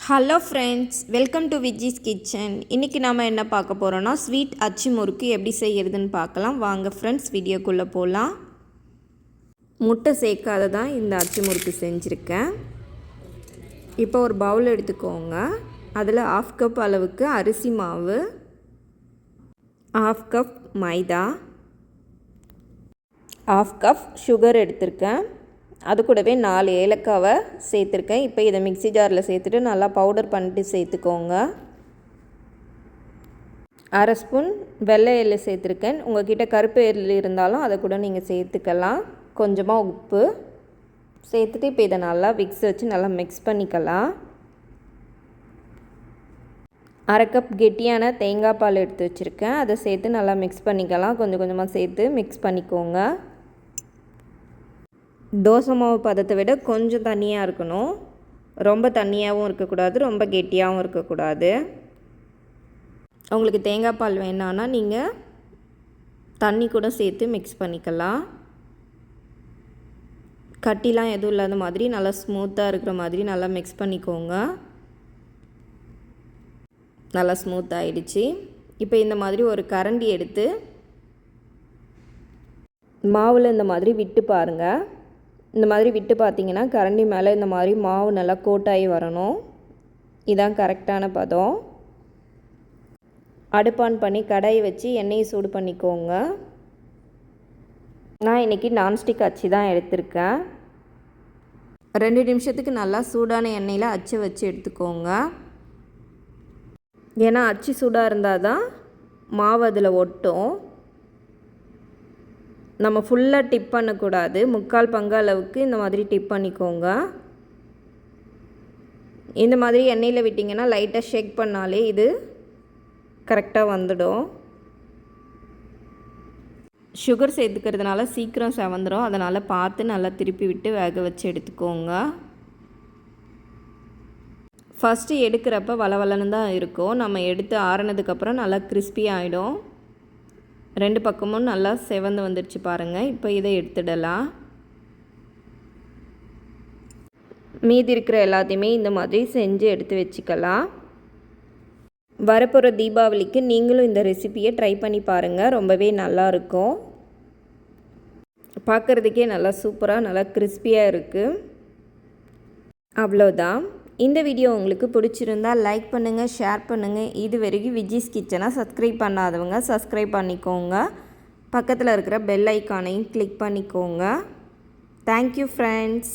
Hello friends, welcome to Viji's kitchen. இன்றைக்கி நாம் என்ன பார்க்க போகிறோன்னா ஸ்வீட் அச்சு முறுக்கு எப்படி செய்கிறதுன்னு பார்க்கலாம். வாங்க ஃப்ரெண்ட்ஸ், வீடியோக்குள்ளே போகலாம். முட்டை சேர்க்காத தான் இந்த அச்சு முறுக்கு செஞ்சுருக்கேன். இப்போ ஒரு பவுல் எடுத்துக்கோங்க. அதில் 1/2 கப் அளவுக்கு அரிசி மாவு, 1/2 கப் மைதா, 1/2 கப் சுகர் எடுத்திருக்கேன். அது கூடவே 4 ஏலக்காவை சேர்த்துருக்கேன். இப்போ இதை மிக்ஸி ஜாரில் சேர்த்துட்டு நல்லா பவுடர் பண்ணிட்டு சேர்த்துக்கோங்க. 1/2 ஸ்பூன் வெள்ளை எள்ளு சேர்த்துருக்கேன். உங்கள்கிட்ட கருப்பு எள்ளு இருந்தாலும் அதை கூட நீங்கள் சேர்த்துக்கலாம். கொஞ்சமாக உப்பு சேர்த்துட்டு இப்போ இதை நல்லா விக்ஸ் வச்சு நல்லா மிக்ஸ் பண்ணிக்கலாம். 1/2 கப் கெட்டியான தேங்காய் பால் எடுத்து வச்சுருக்கேன். அதை சேர்த்து நல்லா மிக்ஸ் பண்ணிக்கலாம். கொஞ்சம் கொஞ்சமாக சேர்த்து மிக்ஸ் பண்ணிக்கோங்க. தோசை மாவு பதத்தை விட கொஞ்சம் தண்ணியாக இருக்கணும். ரொம்ப தண்ணியாகவும் இருக்கக்கூடாது, ரொம்ப கெட்டியாகவும் இருக்கக்கூடாது. உங்களுக்கு தேங்காய் பால் வேணான்னா நீங்கள் தண்ணி கூட சேர்த்து மிக்ஸ் பண்ணிக்கலாம். கட்டிலாம் எதுவும் இல்லாத மாதிரி நல்லா ஸ்மூத்தாக இருக்கிற மாதிரி நல்லா மிக்ஸ் பண்ணிக்கோங்க. நல்லா ஸ்மூத் ஆகிடுச்சு. இப்போ இந்த மாதிரி ஒரு கரண்டி எடுத்து மாவில் இந்த மாதிரி விட்டு பாருங்கள். இந்த மாதிரி விட்டு பார்த்தீங்கன்னா கரண்டி மேலே இந்த மாதிரி மாவு நல்லா கோட்டாகி வரணும். இதான் கரெக்டான பதம். அடுப்பான் பண்ணி கடாயை வச்சு எண்ணெயை சூடு பண்ணிக்கோங்க. நான் இன்றைக்கி நான்ஸ்டிக் அச்சு தான் எடுத்திருக்கேன். 2 நிமிஷத்துக்கு நல்லா சூடான எண்ணெயில் அச்சு வச்சு எடுத்துக்கோங்க. ஏன்னா அச்சு சூடாக இருந்தால் தான் மாவு அதில் ஒட்டும். நம்ம ஃபுல்லாக டிப் பண்ணக்கூடாது. 3/4 பங்கு அளவுக்கு இந்த மாதிரி டிப் பண்ணிக்கோங்க. இந்த மாதிரி எண்ணெயில் விட்டிங்கன்னா லைட்டாக ஷேக் பண்ணாலே இது கரெக்டாக வந்துடும். சுகர் சேர்த்துக்கிறதுனால சீக்கிரம் செவந்துடும். அதனால் பார்த்து நல்லா திருப்பி விட்டு வேக வச்சு எடுத்துக்கோங்க. ஃபஸ்ட்டு எடுக்கிறப்ப வளவலன்னு தான் இருக்கும். நம்ம எடுத்து ஆறுனதுக்கப்புறம் நல்லா கிறிஸ்பி ஆகிடும். 2 பக்கமும் நல்லா செவந்து வந்துடுச்சு பாருங்கள். இப்போ இதை எடுத்துடலாம். மீதி இருக்கிற எல்லாத்தையுமே இந்த மாதிரி செஞ்சு எடுத்து வச்சுக்கலாம். வரப்போகிற தீபாவளிக்கு நீங்களும் இந்த ரெசிபியை ட்ரை பண்ணி பாருங்கள். ரொம்பவே நல்லாயிருக்கும். பார்க்குறதுக்கே நல்லா சூப்பராக நல்லா கிறிஸ்பியாக இருக்குது. அவ்வளோதான். இந்த வீடியோ உங்களுக்கு பிடிச்சிருந்தால் லைக் பண்ணுங்கள், ஷேர் பண்ணுங்கள். இது வரைக்கும் விஜிஸ் கிச்சனை சப்ஸ்கிரைப் பண்ணாதவங்க சப்ஸ்கிரைப் பண்ணிக்கோங்க. பக்கத்தில் இருக்கிற பெல் ஐக்கானையும் கிளிக் பண்ணிக்கோங்க. Thank you friends.